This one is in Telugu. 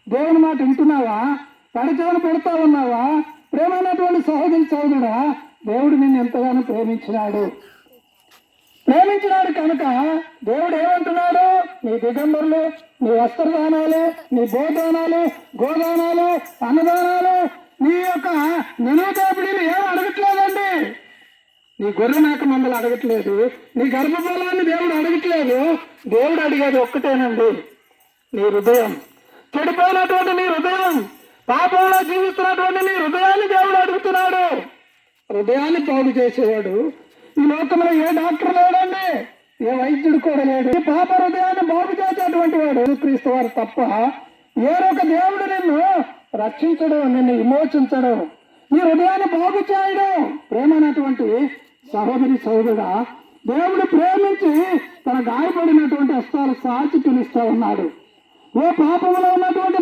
దేవుని మాట వింటున్నావా? పడచవని పెడతా ఉన్నావా? ప్రేమైనటువంటి సహోదరుడా, దేవుడు నిన్ను ఎంతగానో ప్రేమించినాడు కనుక దేవుడు ఏమంటున్నాడు? నీ దిగంబరులు, నీ వస్త్రదానాలు, నీ భోదానాలు, గోదానాలు, అన్నదానాలు, నీ యొక్క నిలువుదోపిడీలు ఏం అడగట్లేదండి. నీ గొర్రె మేక మందలు అడగట్లేదు, నీ గర్భఫలాన్ని దేవుడు అడగట్లేదు. దేవుడు అడిగేది ఒక్కటేనండి, నీ హృదయం. చెడిపోయినటువంటి నీ హృదయం, పాపంలో జీవిస్తున్నటువంటి నీ హృదయాన్ని దేవుడు అడుగుతున్నాడు. హృదయాన్ని బాగు చేసేవాడు ఈ లోకంలో ఏ డాక్టర్ లేడండి, ఏ వైద్యుడు కూడా లేడు. ఈ పాప హృదయాన్ని బాగు చేసేటువంటి వాడు క్రీస్తు వారు తప్ప ఏరొక దేవుడు నిన్ను రక్షించడం, నిన్ను విమోచించడం, నీ హృదయాన్ని బాగు చేయడం. ప్రేమైనటువంటి సహోదరుడా, దేవుడు ప్రేమించి తన గాయపడినటువంటి హస్తాలు సాచి పిలుస్తూ ఉన్నాడు. ఏ పాపంలో ఉన్నటువంటి